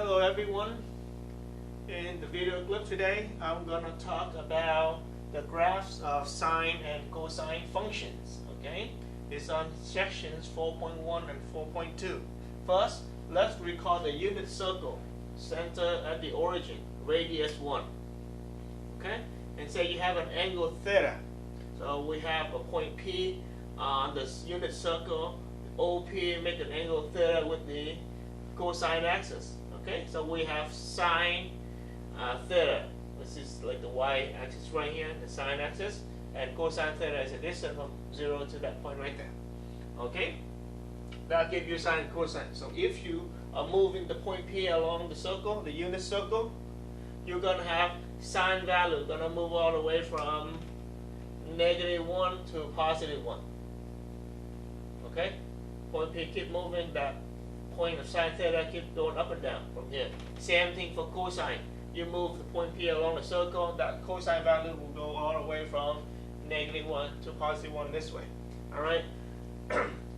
Hello everyone. In the video clip today, I'm going to talk about the graphs of sine and cosine functions. Okay, it's on sections 4.1 and 4.2. First, let's recall the unit circle, center at the origin, radius 1. Okay, and say you have an angle theta. So we have a point P on this unit circle. OP make an angle theta with the cosine axis. Okay, so we have sine theta. This is like the y-axis right here, the sine axis, and cosine theta is a distance from 0 to that point right there. Okay, that'll give you sine and cosine. So if you are moving the point P along the circle, the unit circle, you're going to have sine value going to move all the way from -1 to +1. Okay, point P keep moving, that point of sine theta keeps going up and down from here. Same thing for cosine. You move the point P along the circle, that cosine value will go all the way from -1 to +1 this way. Alright?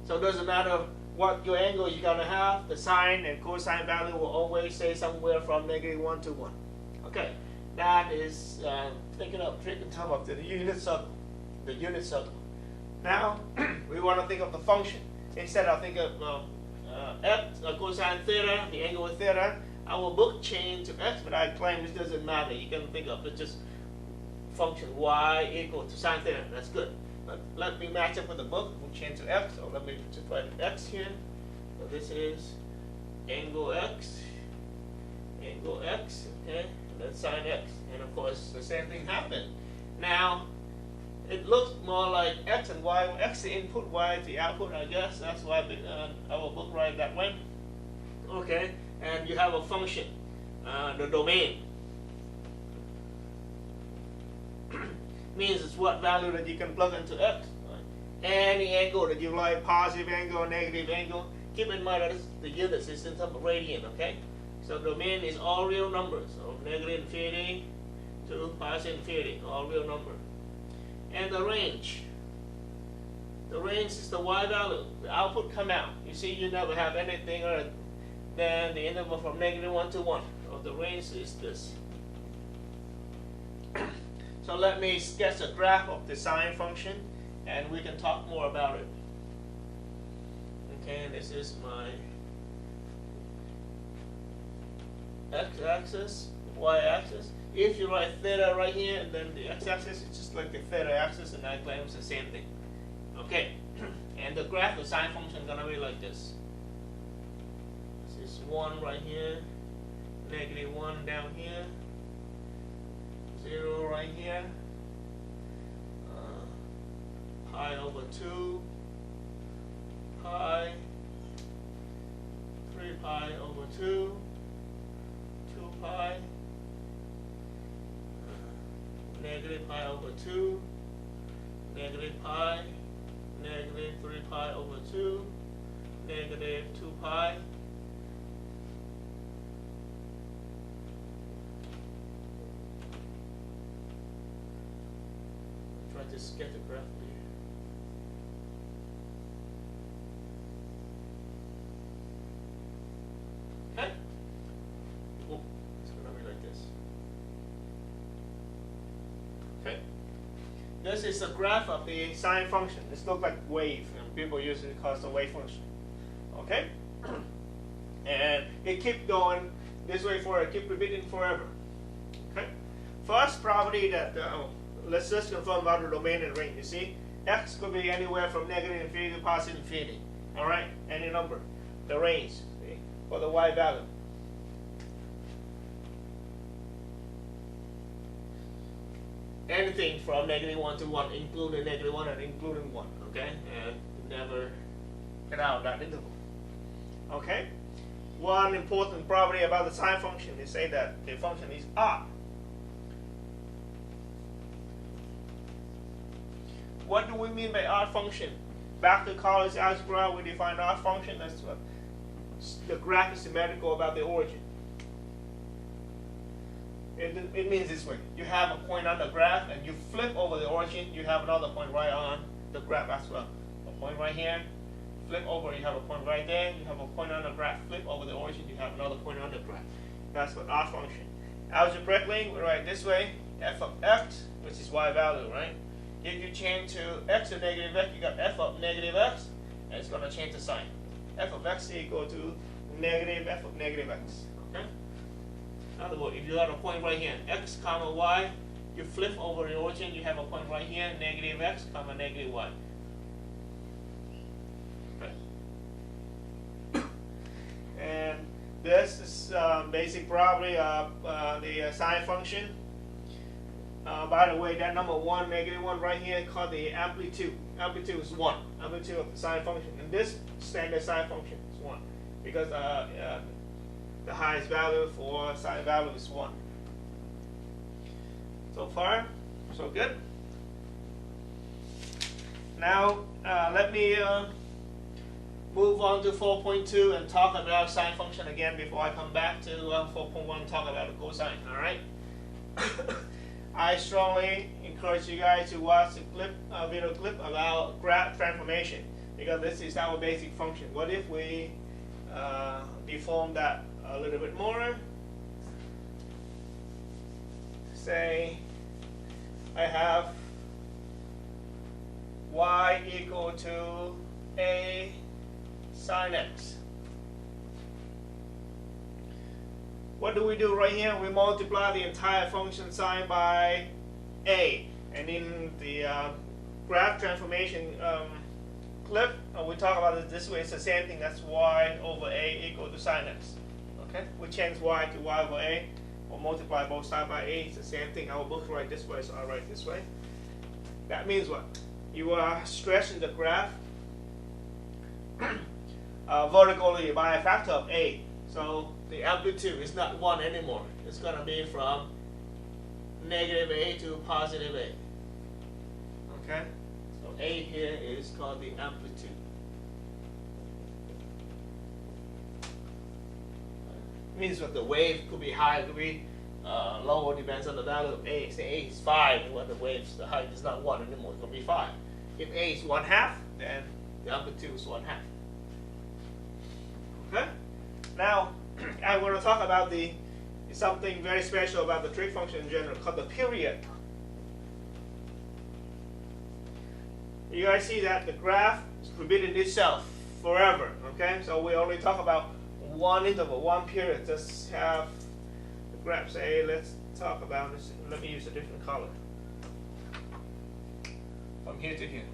So it doesn't matter what your angle you're going to have, the sine and cosine value will always stay somewhere from -1 to 1. Okay, that is thinking of trick and time up to the unit circle. The unit circle. Now, we want to think of the function. Instead of thinking of x, cosine theta, the angle of theta, I will book change to x, but I claim this doesn't matter. You can think of it just function y equal to sine theta. That's good. But let me match up with the book. We'll change to x. So let me just write x here. So this is angle x, okay, and then sine x. And of course, the same thing happened. Now, it looks more like x and y. X is the input, y is the output, I guess. That's why I will book right that way. Okay, and you have a function, the domain. Means it's what value that you can plug into x. Right? Any angle that you like, positive angle, negative angle. Keep in mind that the units is in terms of radian, okay? So domain is all real numbers, so -infinity to +infinity, all real numbers. And the range is the y value. The output come out. You see, you never have anything other than the interval from -1 to 1. So the range is this. So let me sketch a graph of the sine function, and we can talk more about it. Okay, this is my x-axis, y-axis. If you write theta right here, and then the x-axis is just like the theta axis, and I claim it's the same thing. Okay, and the graph of sine function is going to be like this. This is 1 right here, -1 down here, 0 right here, pi over 2, pi, 3 pi over 2, 2 pi, negative pi over 2, negative pi, negative 3 pi over 2, negative 2 pi, try to sketch a graph for you. Okay? Oh, it's going to be like this. Okay. This is a graph of the sine function. This looks like wave, and people usually call it the wave function. Okay? And it keeps going this way for it, keep repeating forever. Okay? First property that let's just confirm about the domain and range. You see, x could be anywhere from -infinity to +infinity. All right, any number. The range, see, for the y value. Anything from -1 to 1, including -1 and including 1. Okay, and never get out of that interval. Okay. One important property about the sine function is say that the function is odd. What do we mean by odd function? Back to college algebra, we define odd function. That's what the graph is symmetrical about the origin. It means this way. You have a point on the graph, and you flip over the origin, you have another point right on the graph as well. A point right here, flip over, you have a point right there, you have a point on the graph, flip over the origin, you have another point on the graph. That's what our function. Algebraically, we write this way, f of x, which is y value, right? If you change to x to negative x, you got f of negative x, and it's going to change the sign. F of x equal to negative f of negative x. Okay? In other words, if you got a point right here, x comma y, you flip over the origin, you have a point right here, negative x comma negative y. Okay. And this is basic property of the sine function. By the way, that number 1, negative 1 right here called the amplitude. Amplitude is 1. Amplitude of the sine function. And this standard sine function is 1. Because the highest value for sine value is 1. So far, so good. Now, let me move on to 4.2 and talk about sine function again before I come back to 4.1 and talk about the cosine. All right? I strongly encourage you guys to watch the clip, video clip about graph transformation, because this is our basic function. What if we deform that a little bit more? Say I have y equal to a sine x. What do we do right here? We multiply the entire function sine by a. And in the graph transformation clip, we talk about it this way. It's the same thing. That's y over a equal to sine x. Okay? We change y to y over a. Or multiply both sides by a. It's the same thing. Our books write this way, so I write this way. That means what? You are stretching the graph vertically by a factor of a. So the amplitude is not 1 anymore. It's going to be from negative a to positive a. Okay? So a here is called the amplitude. Means that the wave could be high, could be lower, depends on the value of a. Say a is 5, when the wave's the height is not 1 anymore, it's going to be 5. If a is 1/2, then the amplitude is 1/2. Okay? Now, I want to talk about something very special about the trig function in general, called the period. You guys see that the graph is repeating itself forever. Okay? So we only talk about one interval, one period. Just have the graph say, let's talk about this. Let me use a different color. From here to here.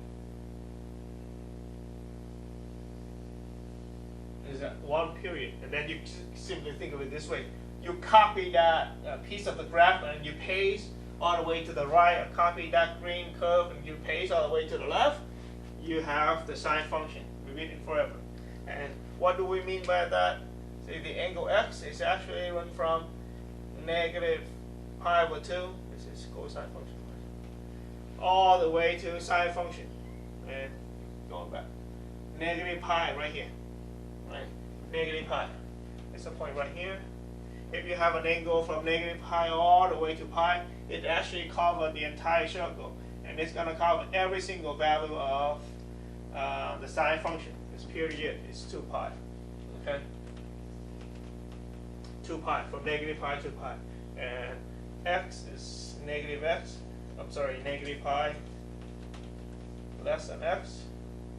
Is that one period? And then you simply think of it this way. You copy that piece of the graph and you paste all the way to the right, or copy that green curve and you paste all the way to the left. You have the sine function repeating forever. And what do we mean by that? Say the angle x is actually run from negative pi over 2, this is cosine function, all the way to sine function. And going back. Negative pi right here. Right? Negative pi. It's a point right here. If you have an angle from negative pi all the way to pi, it actually covers the entire circle. And it's going to cover every single value of the sine function. This period is 2 pi. Okay? 2 pi, from negative pi to pi. And x is negative x. I'm sorry, negative pi less than x,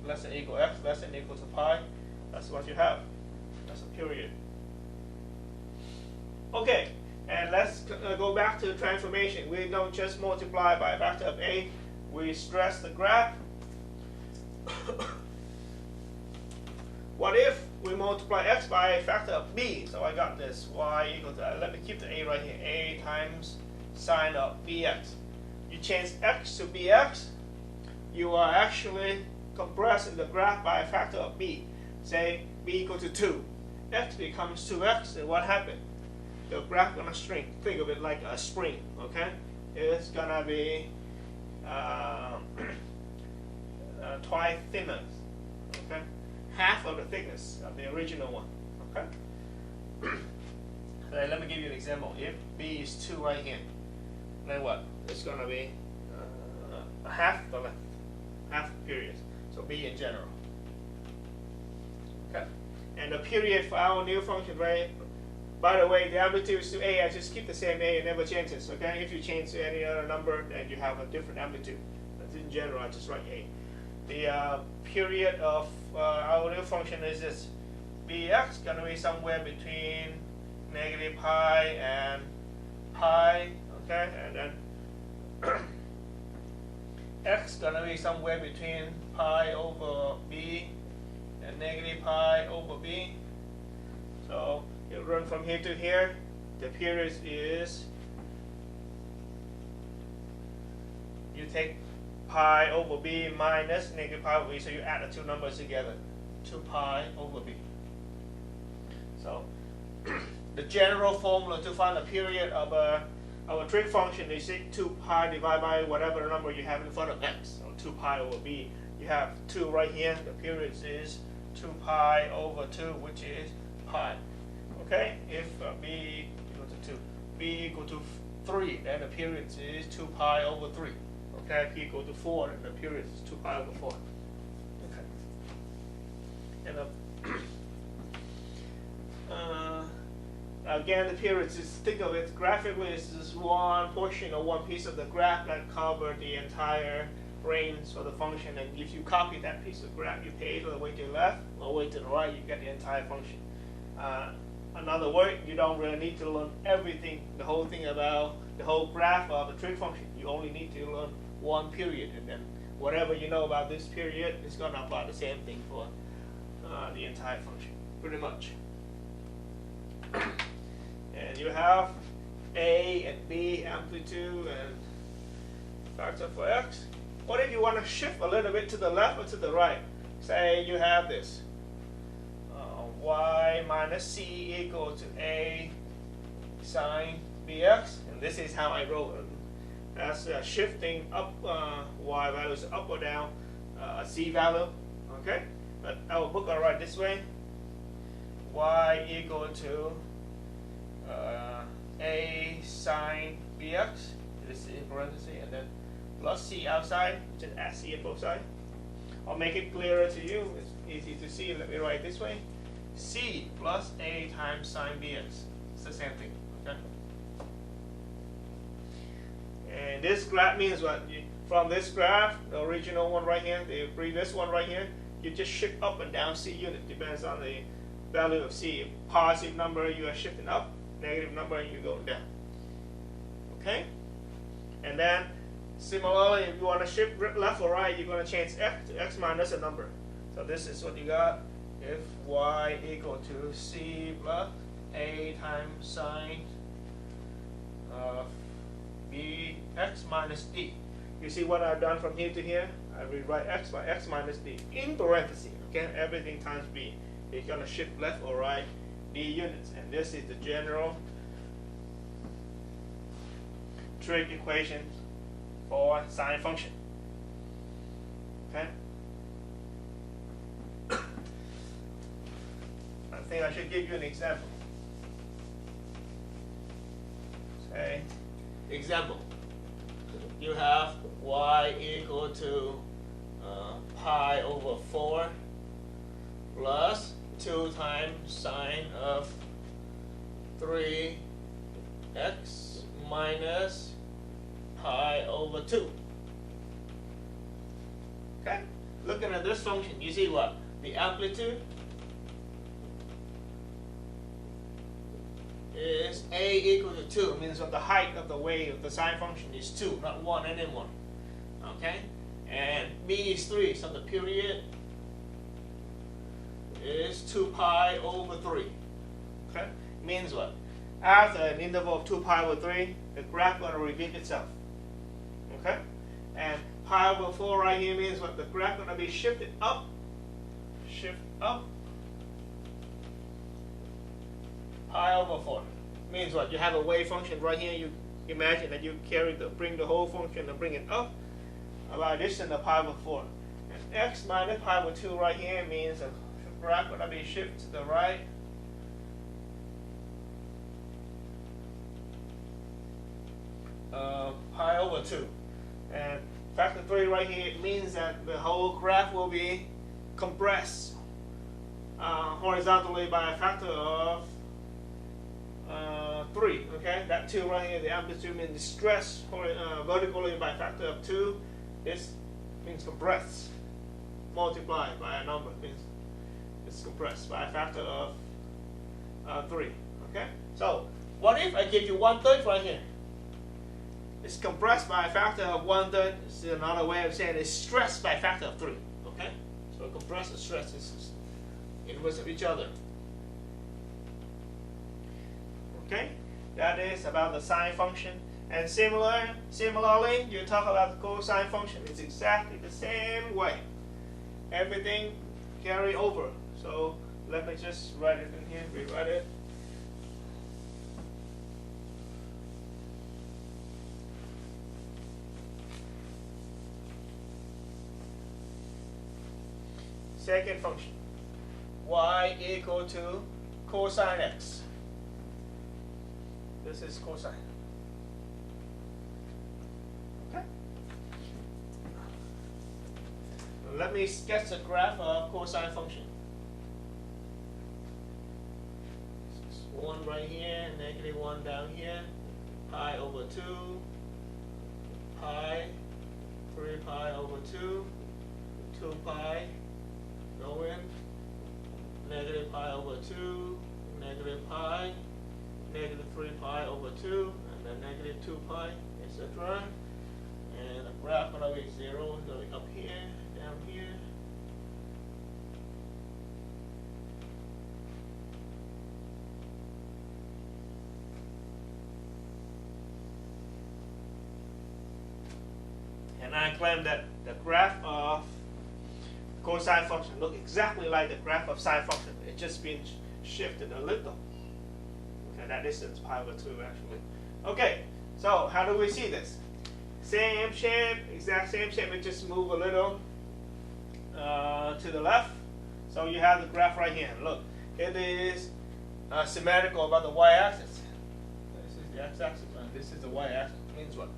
less than equal x, less than equal to pi. That's what you have. That's a period. Okay, and let's go back to transformation. We don't just multiply by a factor of a. We stress the graph. What if we multiply x by a factor of b? So I got this y equal to, let me keep the a right here, a times sine of bx. You change x to bx, you are actually compressing the graph by a factor of b. Say b equal to 2. X becomes 2x, and what happened? The graph gonna shrink. Think of it like a spring, okay? It's gonna be twice thinner, okay? Half of the thickness of the original one, okay? Let me give you an example. If b is 2 right here, then what? It's gonna be half the length, half the period. So b in general. Okay. And the period for our new function, right? By the way, the amplitude is to A. I just keep the same A. It never changes. Okay. If you change to any other number, then you have a different amplitude. But in general, I just write A. The period of our new function is this. Bx gonna be somewhere between negative pi and pi. Okay, and then x gonna be somewhere between pi over b and negative pi over b. So you run from here to here. The period is, you take pi over b minus negative pi over b, so you add the two numbers together, 2 pi over b. So the general formula to find the period of a trig function is 2 pi divided by whatever number you have in front of x, or 2 pi over b. You have 2 right here. The period is 2 pi over 2, which is pi. Okay, if b equal to 2, b equal to 3, then the period is 2 pi over 3. Okay, p equal to 4, then the period is 2 pi over 4. Okay. And again, the period is, think of it graphically, it's just one portion or one piece of the graph that covers the entire range of the function. And if you copy that piece of graph, you pay all the way to the left or way to the right, you get the entire function. Another word, you don't really need to learn everything, the whole thing about the whole graph of the trig function. You only need to learn one period, and then whatever you know about this period is going to apply the same thing for the entire function, pretty much. And you have A and B amplitude and factor for x. What if you want to shift a little bit to the left or to the right? Say you have this. Y minus C equal to A sine bx. And this is how I wrote it. That's shifting up y values up or down c value. Okay? But our book will write this way. Y equal to A sine bx, this is in parentheses, and then plus c outside, just add c on both sides. I'll make it clearer to you. It's easy to see. Let me write it this way. C plus A times sine bx. It's the same thing. Okay? And this graph means what? From this graph, the original one right here, the previous one right here, you just shift up and down c unit. Depends on the value of c. Positive number, you are shifting up. Negative number, you go down. Okay? And then, similarly, if you want to shift left or right, you're going to change x to x minus a number. So this is what you got. If y equal to c plus a times sine of bx minus d. You see what I've done from here to here? I rewrite x by x minus d in parentheses. Okay? Everything times b. You're going to shift left or right d units, and this is the general trig equation for sine function. Okay? I think I should give you an example. Say, example. You have y equal to pi over 4 plus 2 times sine of 3x minus pi over 2. Okay? Looking at this function, you see what? The amplitude is A equal to 2. It means that the height of the wave of the sine function is 2, not 1 and then 1. Okay? And B is 3, so the period is 2 pi over 3. Okay? Means what? After an interval of 2 pi over 3, the graph going to repeat itself. Okay? And pi over 4 right here means what? The graph going to be shifted up. Shift up. Pi over 4. Means what? You have a wave function right here. You imagine that you bring the whole function and bring it up about this and the pi over 4. And x minus pi over 2 right here means the graph going to be shifted to the right. Pi over 2. And factor 3 right here, it means that the whole graph will be compressed. horizontally by a factor of 3. Okay, that 2 right here, the amplitude means stress vertically by a factor of 2. This means compressed. Multiplied by a number means it's compressed by a factor of 3. Okay, so what if I give you 1/3 right here? It's compressed by a factor of 1/3. It's another way of saying it's stressed by a factor of 3. Okay, so compressed and stress is inverse of each other. Okay, that is about the sine function. And similarly, you talk about the cosine function. It's exactly the same way. Everything carry over. So let me just write it in here. Rewrite it. Second function, y equal to cosine x. This is cosine. Okay. Let me sketch a graph of cosine function. This is 1 right here, -1 down here, pi over 2, pi, 3 pi over 2, 2 pi, go in, negative pi over 2, negative pi, negative 3 pi over 2, and then negative 2 pi, etc. And the graph going to be 0, going up here, down here. And I claim that the graph of cosine function look exactly like the graph of sine function. It's just been shifted a little. Okay, that distance pi over 2 actually. Okay, so how do we see this? Same shape, exact same shape. We just move a little to the left. So you have the graph right here. Look, it is symmetrical about the y-axis. This is the x-axis, and this is the y-axis. Means what?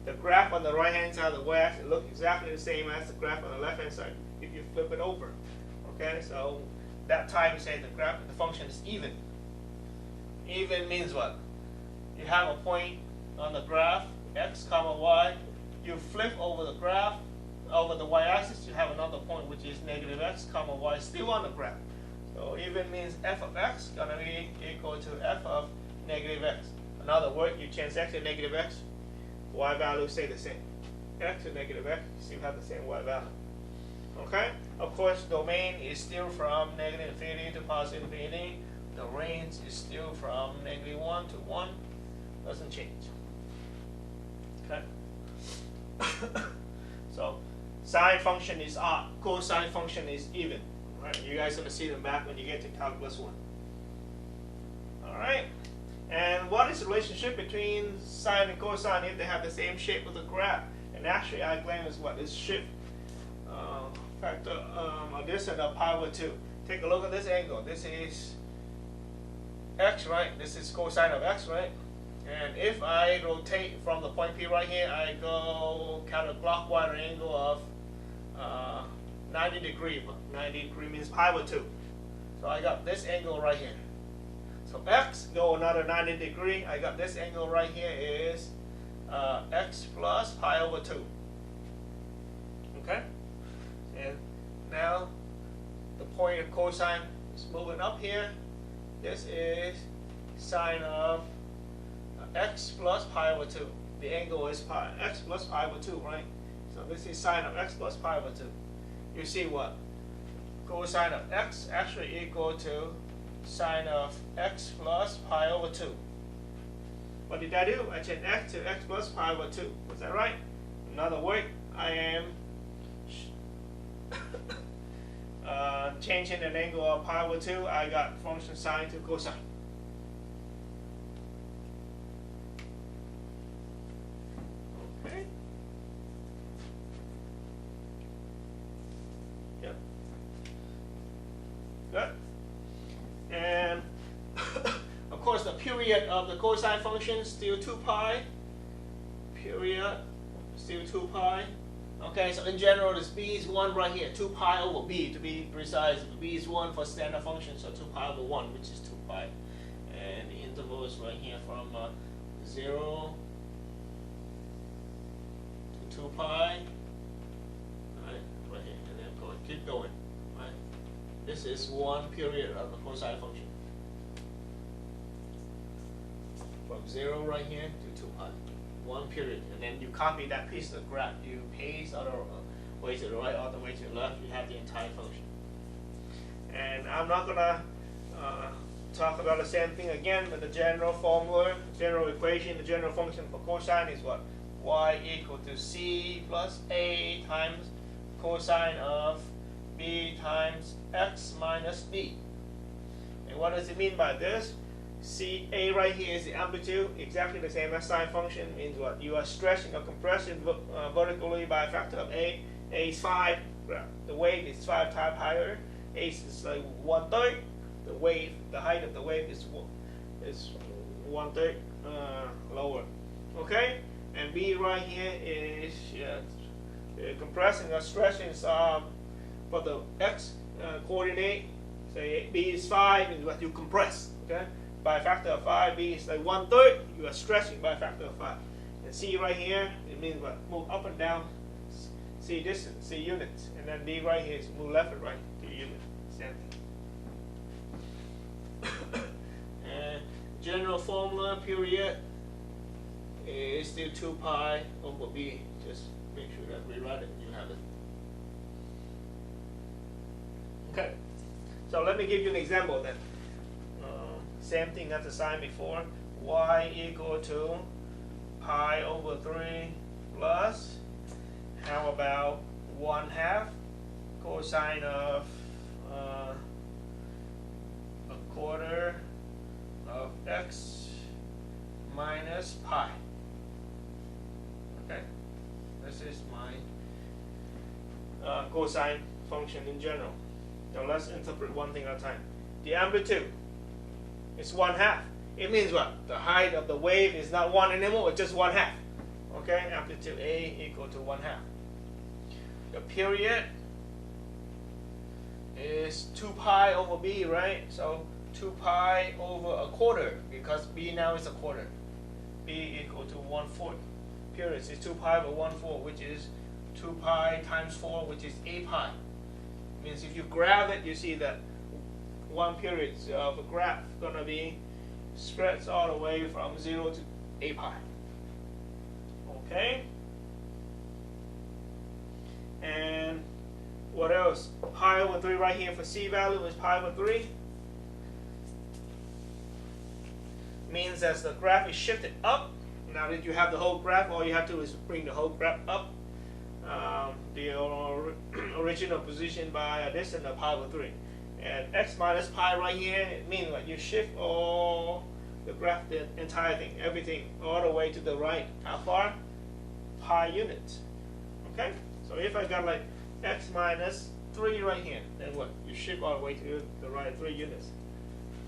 The graph on the right-hand side of the y-axis look exactly the same as the graph on the left-hand side if you flip it over. Okay, so that time you say the graph, the function is even. Even means what? You have a point on the graph, x comma y. You flip over the graph, over the y-axis, you have another point which is negative x comma y still on the graph. So even means f of x gonna be equal to f of negative x. In other words, you change x to negative x, y value stay the same. X to negative x, you still have the same y value. Okay? Of course, domain is still from negative infinity to positive infinity. The range is still from -1 to 1. Doesn't change. Okay? So, sine function is odd. Cosine function is even. Right? You guys are going to see them back when you get to calculus 1. Alright? And what is the relationship between sine and cosine if they have the same shape of the graph? And actually, I claim is what? This shift factor addition of pi over 2. Take a look at this angle. This is x, right? This is cosine of x, right? And if I rotate from the point P right here, I go counterclockwise at an angle of 90 degrees. 90 degrees means pi over 2. So I got this angle right here. So x go another 90 degrees. I got this angle right here is x plus pi over 2. Okay? And now the point of cosine is moving up here. This is sine of x plus pi over 2. The angle is pi, x plus pi over 2, right? So this is sine of x plus pi over 2. You see what? Cosine of x actually equal to sine of x plus pi over 2. What did I do? I changed x to x plus pi over 2. Was that right? In other words, I am changing an angle of pi over 2. I got function sine to cosine. Okay. Yep. Good. And of course, the period of the cosine function is still 2 pi. Period still 2 pi. Okay, so in general, this b is 1 right here, 2 pi over b to be precise. B is 1 for standard function, so 2 pi over 1, which is 2 pi. And the interval is right here from 0 to 2 pi. Right here, and then keep going. Right? This is one period of the cosine function. From 0 right here to 2 pi. One period, and then you copy that piece of graph, you paste other way to the right, other way to the left, you have the entire function. And I'm not gonna talk about the same thing again, but the general formula, general equation, the general function for cosine is what? Y equal to C plus A times cosine of B times X minus B. And what does it mean by this? See, A right here is the amplitude, exactly the same as sine function. Means what? You are stretching or compressing vertically by a factor of A. A is 5, the wave is 5 times higher. A is like 1/3. The wave, the height of the wave is 1/3 lower. Okay? And B right here is compressing or stretching for the X coordinate. Say B is 5 is what you compress. Okay? By a factor of 5, B is like 1/3, you are stretching by a factor of 5. And C right here, it means what? Move up and down, C distance, C units. And then D right here is move left and right to unit. Same thing. And general formula period is still 2 pi over B. Just make sure that we write it, you have it. Okay, so let me give you an example then. Same thing as the sign before. Y equal to pi over 3 plus, how about 1/2 cosine of a quarter of X minus pi. Okay, this is my cosine function in general. Now let's interpret one thing at a time. The amplitude. It's 1/2. It means what? The height of the wave is not 1 anymore, it's just 1/2. Okay, amplitude A equal to 1/2. The period is 2 pi over B, right? So 2 pi over a quarter, because B now is a quarter. B equal to 1/4. Period is 2 pi over 1/4, which is 2 pi times 4, which is 8 pi. Means if you graph it, you see that one period of a graph gonna be stretched all the way from 0 to 8 pi. Okay? And what else? Pi over 3 right here for C value is pi over 3. Means as the graph is shifted up. Now that you have the whole graph, all you have to do is bring the whole graph up. The original position by a distance of pi over 3. And X minus pi right here, it means what? You shift all the graph, the entire thing, everything, all the way to the right. How far? Pi units. Okay? So if I got like X minus 3 right here, then what? You shift all the way to the right 3 units.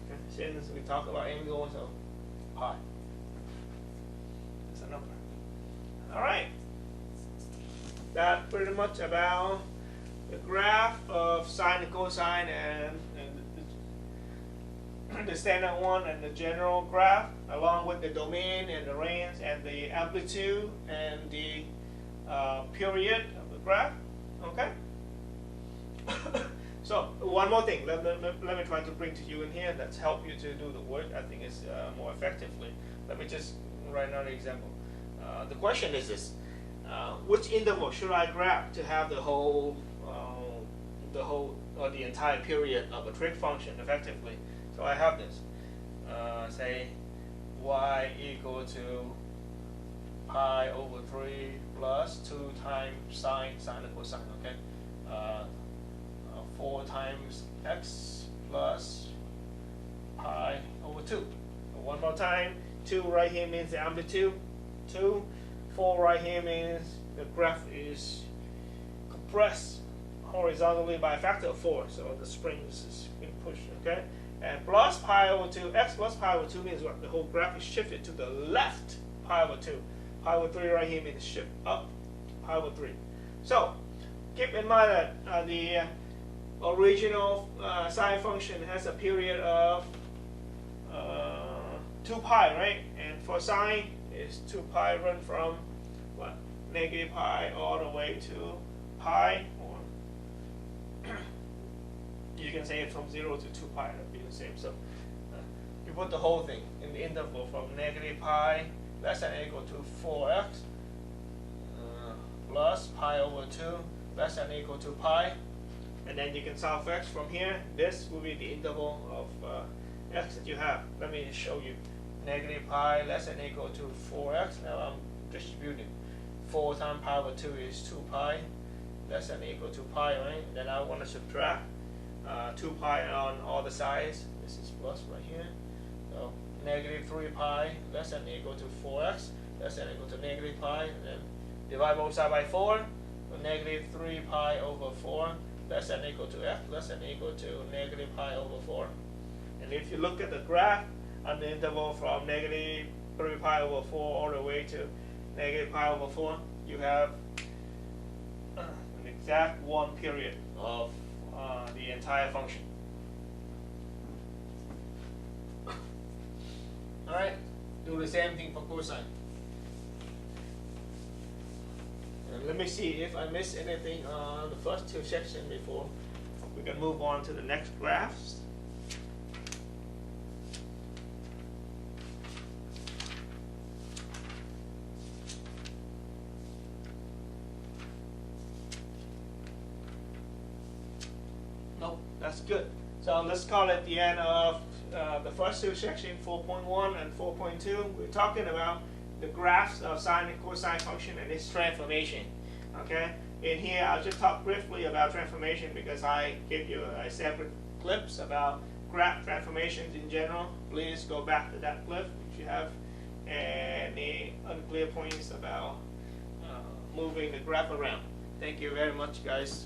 Okay? Since we talk about angle, so pi. That's a number. Alright. That's pretty much about the graph of sine and cosine and the standard one and the general graph, along with the domain and the range and the amplitude and the period of the graph. Okay? So one more thing, let me try to bring to you in here that's help you to do the work. I think it's more effectively. Let me just write another example. The question is this: which interval should I graph to have the whole or the entire period of a trig function effectively? So I have this. Say y equal to pi over 3 plus 2 times sine and cosine. Okay. 4 times x plus pi over 2. So one more time. 2 right here means the amplitude. 2. 4 right here means the graph is compressed horizontally by a factor of 4. So the spring is being pushed. Okay. And plus pi over 2. X plus pi over 2 means what? The whole graph is shifted to the left. Pi over 2. Pi over 3 right here means shift up. Pi over 3. So keep in mind that the original sine function has a period of 2 pi, right? And for sine, is 2 pi run from what? Negative pi all the way to pi, or you can say it from 0 to 2 pi, that'll be the same. So you put the whole thing in the interval from negative pi less than or equal to 4x plus pi over 2 less than or equal to pi, and then you can solve x from here. This will be the interval of x that you have. Let me show you. Negative pi less than or equal to 4x. Now I'm distributing. 4 times pi over 2 is 2 pi less than or equal to pi, right? Then I want to subtract 2 pi on all the sides. This is plus right here. So negative 3 pi less than or equal to 4x less than or equal to negative pi. And then divide both sides by 4. So negative 3 pi over 4 less than or equal to x less than or equal to negative pi over 4. And if you look at the graph on the interval from negative 3 pi over 4 all the way to negative pi over 4, you have an exact 1 period of the entire function. Alright, do the same thing for cosine. And let me see if I missed anything on the first 2 sections before we can move on to the next graphs. Nope, that's good. So let's call it the end of the first 2 sections, 4.1 and 4.2. We're talking about the graphs of sine and cosine function and its transformation. Okay. In here, I'll just talk briefly about transformation because I give you a separate clips about graph transformations in general. Please go back to that clip if you have any unclear points about moving the graph around. Thank you very much, guys.